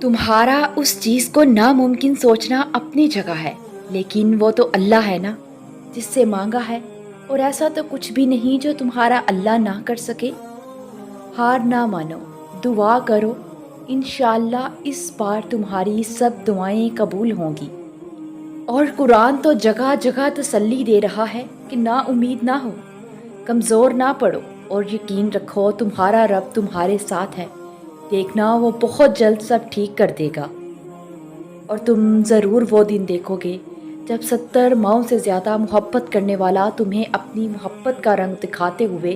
तुम्हारा उस चीज़ को नामुमकिन सोचना अपनी जगह है, लेकिन वो तो अल्लाह है ना जिससे मांगा है। और ऐसा तो कुछ भी नहीं जो तुम्हारा अल्लाह ना कर सके। हार ना मानो, दुआ करो, इंशाअल्लाह इस बार तुम्हारी सब दुआएं कबूल होंगी। और कुरान तो जगह जगह तसल्ली दे रहा है कि ना उम्मीद ना हो, कमज़ोर ना पड़ो, और यकीन रखो तुम्हारा रब तुम्हारे साथ है। देखना वो बहुत जल्द सब ठीक कर देगा। और तुम ज़रूर वो दिन देखोगे जब 70 माओं से ज़्यादा मोहब्बत करने वाला तुम्हें अपनी मोहब्बत का रंग दिखाते हुए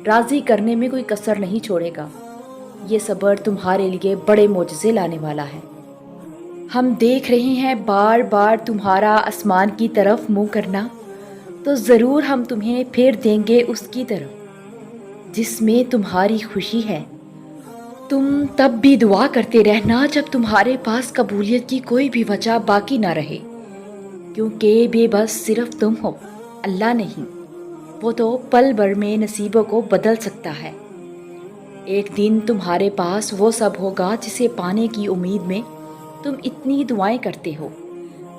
राज़ी करने में कोई कसर नहीं छोड़ेगा। ये सब्र तुम्हारे लिए बड़े मोजज़े लाने वाला है। हम देख रहे हैं बार बार तुम्हारा आसमान की तरफ मुंह करना, तो ज़रूर हम तुम्हें फेर देंगे उसकी तरफ जिसमें तुम्हारी खुशी है। तुम तब भी दुआ करते रहना जब तुम्हारे पास कबूलियत की कोई भी वजह बाकी ना रहे, क्योंकि बेबस सिर्फ तुम हो, अल्लाह नहीं। वो तो पल भर में नसीबों को बदल सकता है। एक दिन तुम्हारे पास वो सब होगा जिसे पाने की उम्मीद में तुम इतनी दुआएं करते हो,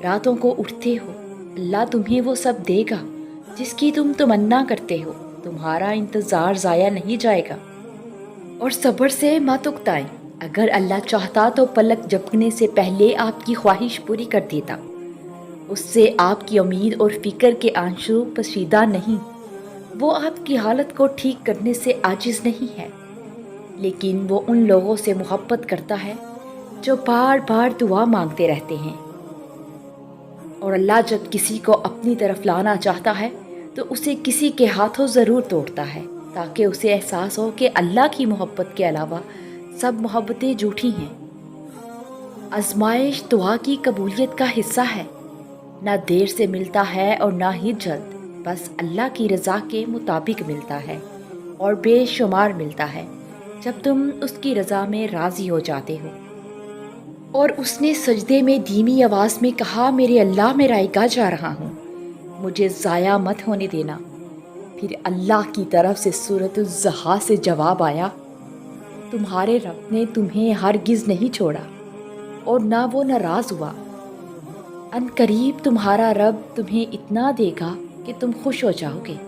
रातों को उठते हो। अल्लाह तुम्हें वो सब देगा जिसकी तुम तमन्ना करते हो। तुम्हारा इंतज़ार ज़ाया नहीं जाएगा। और सब्र से मत उकताएं। अगर अल्लाह चाहता तो पलक झपकने से पहले आपकी ख्वाहिश पूरी कर देता। उससे आपकी उम्मीद और फिक्र के आंसू पसीदा नहीं। वो आपकी हालत को ठीक करने से आजिज़ नहीं है, लेकिन वो उन लोगों से मोहब्बत करता है जो बार बार दुआ मांगते रहते हैं। और अल्लाह जब किसी को अपनी तरफ लाना चाहता है तो उसे किसी के हाथों ज़रूर तोड़ता है, ताकि उसे एहसास हो कि अल्लाह की मोहब्बत के अलावा सब मोहब्बतें झूठी हैं। आजमाइश दुआ की कबूलियत का हिस्सा है। ना देर से मिलता है और ना ही जल्द, बस अल्लाह की रज़ा के मुताबिक मिलता है। और बेशुमार मिलता है जब तुम उसकी रज़ा में राज़ी हो जाते हो। और उसने सजदे में धीमी आवाज़ में कहा, मेरे अल्लाह मैं रायगा जा रहा हूँ, मुझे ज़ाया मत होने देना। फिर अल्लाह की तरफ से सूरतुल ज़हा से जवाब आया, तुम्हारे रब ने तुम्हें हरगिज़ नहीं छोड़ा और ना वो नाराज़ हुआ। अनकरीब तुम्हारा रब तुम्हें इतना देगा कि तुम खुश हो जाओगे।